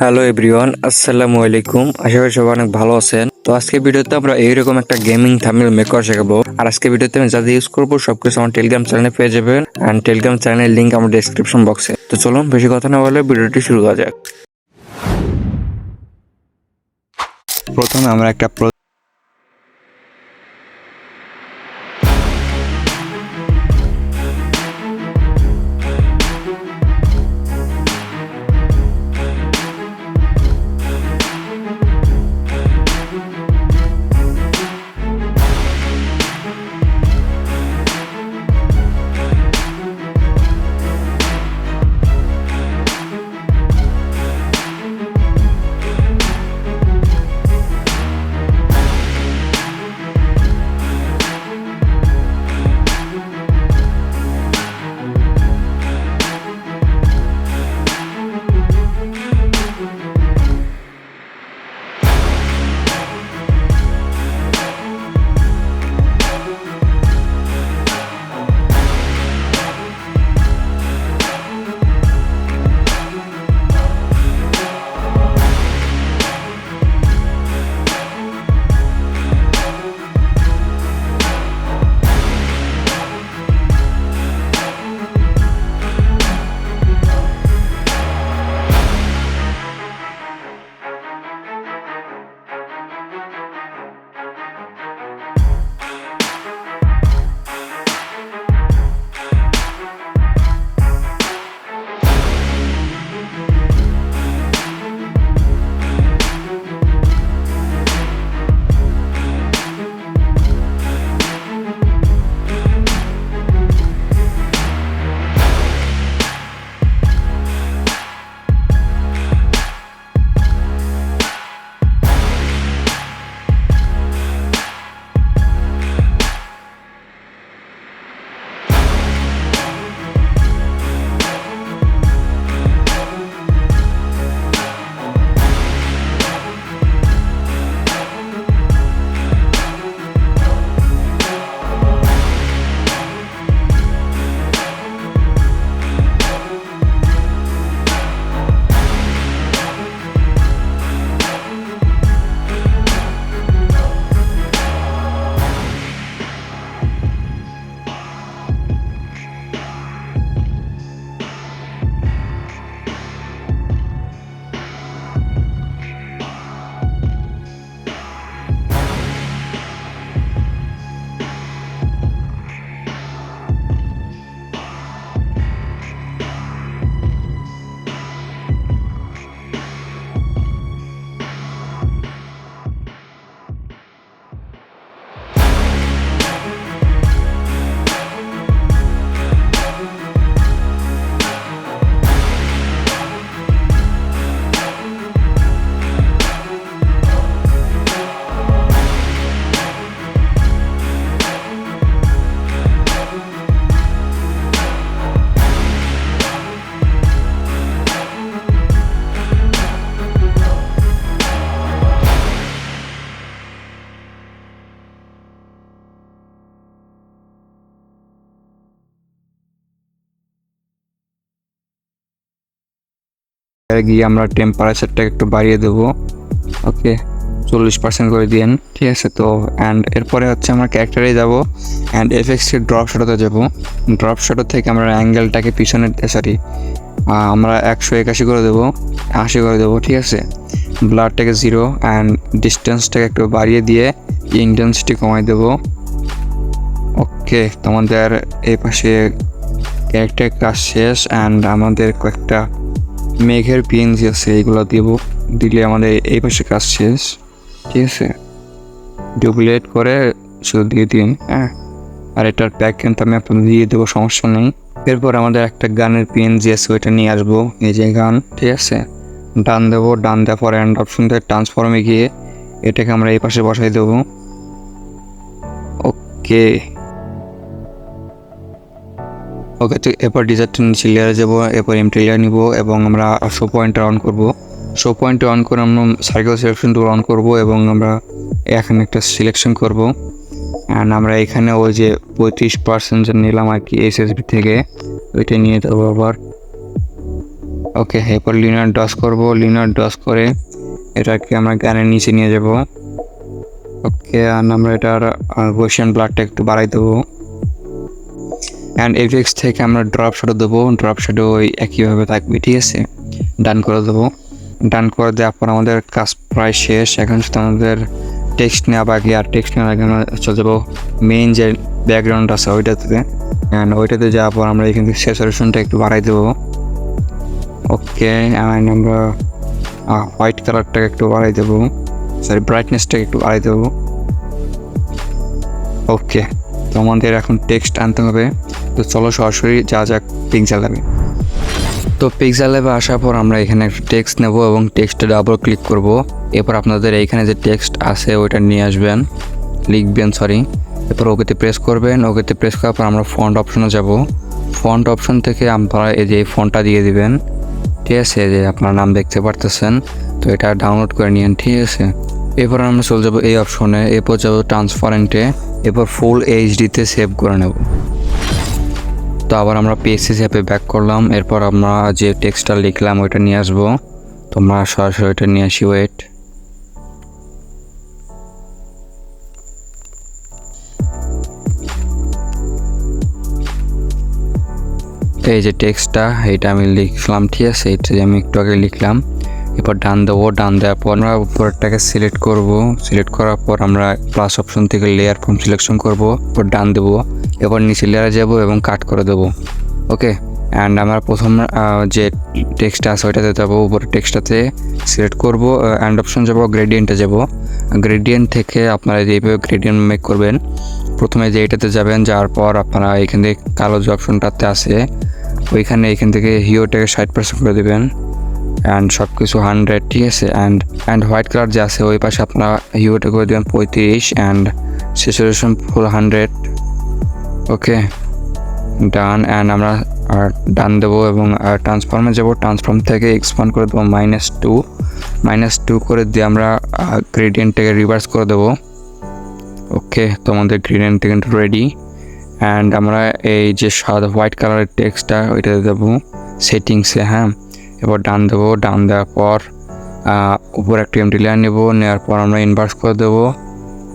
Hello everyone, আসসালামু আলাইকুম। আশা করি সবাই অনেক ভালো আছেন। তো আজকে ভিডিওতে আমরা এইরকম একটা গেমিং থাম্বনেল মেক করা শেখাবো। আর আজকে ভিডিওতে আমি যা ইউজ করবো সবকিছু আমার টেলিগ্রাম চ্যানেলে পেয়ে যাবেন। অ্যান্ড টেলিগ্রাম চ্যানেলের লিঙ্ক আমার ডেসক্রিপশন বক্সে। তো চলুন বেশি কথা না বলে ভিডিওটি শুরু করা যাক। প্রথমে আমরা একটা গিয়ে আমরা টেম্পারেচারটা একটু বাড়িয়ে দেবো। ওকে, 40% করে দিন, ঠিক আছে। তো অ্যান্ড এরপরে হচ্ছে আমরা ক্যারেক্টারে যাব অ্যান্ড এফএক্সের ড্রপ শটতে যাব। ড্রপ শট থেকে আমরা অ্যাঙ্গেলটাকে পিছনে সরি আমরা 181 করে দেবো, 80 করে দেবো, ঠিক আছে। ব্লারটাকে 0 অ্যান্ড ডিস্টেন্সটাকে একটু বাড়িয়ে দিয়ে ইন্টেন্সিটি কমাই দেবো। ওকে, তোমাদের এই পাশে ক্যারেক্টার কাজ শেষ অ্যান্ড আমাদের কয়েকটা মেঘের পিএনজি আছে, এইগুলো দিলে আমাদের এই পাশে কাজ শেষ, ঠিক আছে। ডুপ্লিকেট করে শুধু দিয়ে দিন, হ্যাঁ। আর এটার প্যাক কিন্তু আমি আপনাদের দিয়ে দেবো, সমস্যা নেই। এরপর আমাদের একটা গানের পিএনজি আছে, ওইটা নিয়ে আসবো, এই যে গান, ঠিক আছে। ডান দেবো, ডান দেওয়ার পরে অ্যান্ড অপশন থেকে ট্রান্সফর্মে গিয়ে এটাকে আমরা এই পাশে বসাই দেবো। ওকে ওকে, তো এরপর ডিজার্টটা নিচে লেয়ারে যাবো, এরপর এমটি লেয়ার নিবো এবং আমরা শো পয়েন্টটা অন করবো। শো পয়েন্টটা অন করে আমরা সার্কেল সিলেকশন টুল অন করবো এবং আমরা এখানে একটা সিলেকশন করবো। অ্যান্ড আমরা এখানে ওই যে 35% নিলাম আর কি এসএসবি থেকে, ওইটা নিয়ে দেবো আবার। ওকে, এরপর লিনিয়ার ডস করব, লিনিয়ার ডস করে এটাকে আমরা গানের নিচে নিয়ে যাব। ওকে, আর আমরা এটার গৌসিয়ান ব্লাডটা একটু বাড়াই দেবো। অ্যান্ড এফএক্স থেকে আমরা ড্রপ শ্যাডো দেবো, ড্রপ শ্যাডো ওই একইভাবে থাকবে, ঠিক আছে। ডান করে দেবো, ডান করে দেওয়ার পর আমাদের কাজ প্রায় শেষ। এখন শুধু আমাদের টেক্সট নেওয়া বাকি, আর টেক্সট নেওয়ার আগে আমরা চলে যাবো মেইন যে ব্যাকগ্রাউন্ড আছে ওইটাতে। অ্যান্ড ওইটাতে যাওয়ার পর আমরা এখান থেকে স্যাচুরেশনটা একটু বাড়াই দেবো। ওকে, অ্যান্ড আমরা হোয়াইট কালারটাকে একটু বাড়াই দেবো, সরি ব্রাইটনেসটাকে একটু বাড়াই দেবো। ওকে, তো আমাদের এখন টেক্সট আনতে হবে। তো চলো সরাসরি যা যাক পিক্সেল ল্যাবে। তো পিক্সেল ল্যাবে আসার পর আমরা এখানে একটা টেক্সট নেব এবং টেক্সটে ডাবল ক্লিক করব। এরপর আপনাদের এইখানে যে টেক্সট আছে ওইটা নিয়ে আসবেন, লিখবেন সরি। এরপর ওকেতে প্রেস করবেন, ওকেতে প্রেস করার পর আমরা ফন্ট অপশনে যাব। ফন্ট অপশন থেকে আপনারা এই যে ফন্টটা দিয়ে দিবেন, ঠিক আছে, যে আপনার নাম দেখতে পারতেছেন। তো এটা ডাউনলোড করে নিন, ঠিক আছে। এরপর আমরা চলে যাবো এই অপশনে, এরপর যাবো ট্রান্সপারেন্টে, এরপর ফুল এইচডিতে সেভ করে নেব। তো আবার আমরা পিএসসি অ্যাপে ব্যাক করলাম। এরপর আমরা যে টেক্সটটা লিখলাম ওইটা নিয়ে আসবো। তো আমরা সরাসরি ওইটা নিয়ে আসি, ওয়েট। এই যে টেক্সটটা এটা আমি লিখলাম, ঠিক আছে, এটা আমি একটু আগে লিখলাম। এরপর ডান দেবো, ডান দেওয়ার পর আমরা উপরটাকে সিলেক্ট করব। সিলেক্ট করার পর আমরা প্লাস অপশন থেকে লেয়ার ফর্ম সিলেকশন করব, এরপর ডান দেবো। এরপর নিচে লেয়ারে যাব এবং কাট করে দেবো। ওকে, অ্যান্ড আমরা প্রথম যে টেক্সটটা আছে ওইটাতে যাবো, উপরে টেক্সটটাতে সিলেক্ট করব, অ্যান্ড অপশন যাব, গ্রেডিয়েন্টে যাব। গ্রেডিয়েন্ট থেকে আপনারা যেভাবে গ্রেডিয়েন্ট মেক করবেন, প্রথমে যে এটাতে যাবেন, যাওয়ার পর আপনারা এখান থেকে কালো যে অপশনটাতে আছে ওইখানে এখান থেকে হিওটাকে 60% করে দেবেন, অ্যান্ড সব কিছু 100, ঠিক আছে। অ্যান্ড হোয়াইট কালার যে আছে ওই পাশে আপনারা হিওটা করে দেবেন 35, and saturation full 100। Okay, done. And আমরা ডান দেবো এবং ট্রান্সফর্মে যাব, ট্রান্সফর্ম থেকে এক্সপান্ড করে দেবো -2 করে দিয়ে আমরা গ্রেডিয়েন্টটাকে রিভার্স করে দেবো। ওকে, তো আমাদের গ্রেডিয়েন্ট কিন্তু রেডি। অ্যান্ড আমরা এই যে সাদা হোয়াইট কালারের টেক্সটটা ওইটাতে দেবো সেটিংসে, হ্যাঁ। এবার ডান দেবো, ডান দেওয়ার পর উপর একটা এমটি লেয়ার নেবো, নেওয়ার পর আমরা ইনভার্স করে দেবো।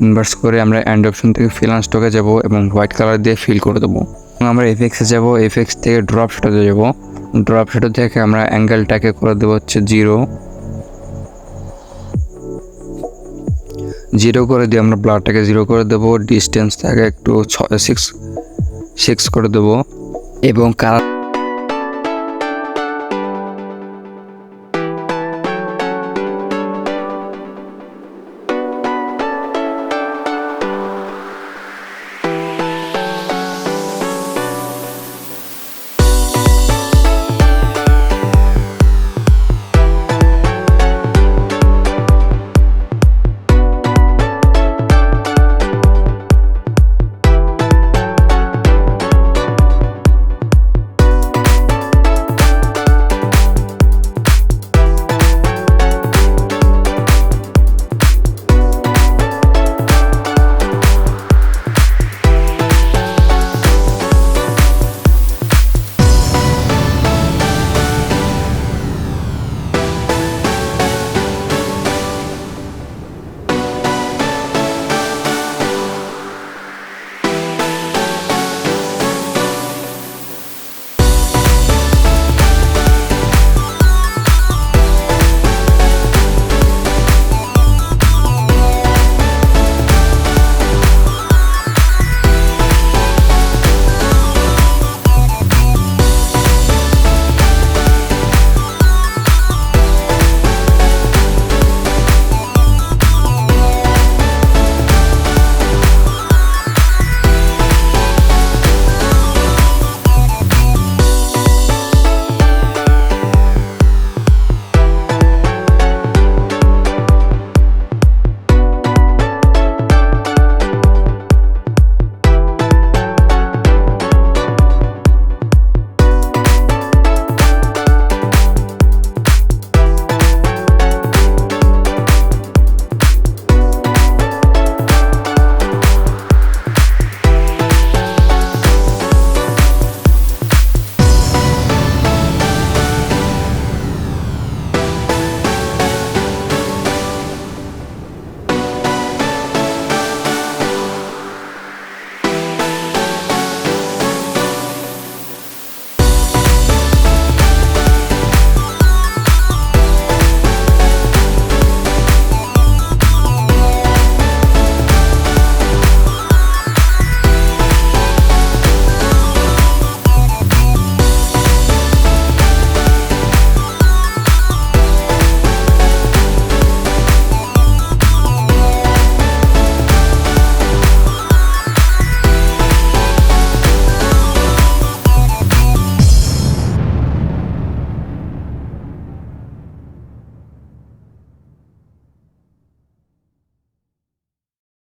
ইনভার্স করে আমরা এন্ড অপশন থেকে ফিল অ্যান্ড স্টকে যাবো এবং হোয়াইট কালার দিয়ে ফিল করে দেবো। আমরা এফএক্সে যাব, এফএক্স থেকে ড্রপ শ্যাডোতে যাব। ড্রপ শ্যাডো থেকে আমরা অ্যাঙ্গেলটাকে করে দেবো হচ্ছে 0 করে দিয়ে আমরা ব্লারটাকে 0 করে দেবো। ডিস্টেন্সটাকে একটু 6 করে দেবো এবং কালার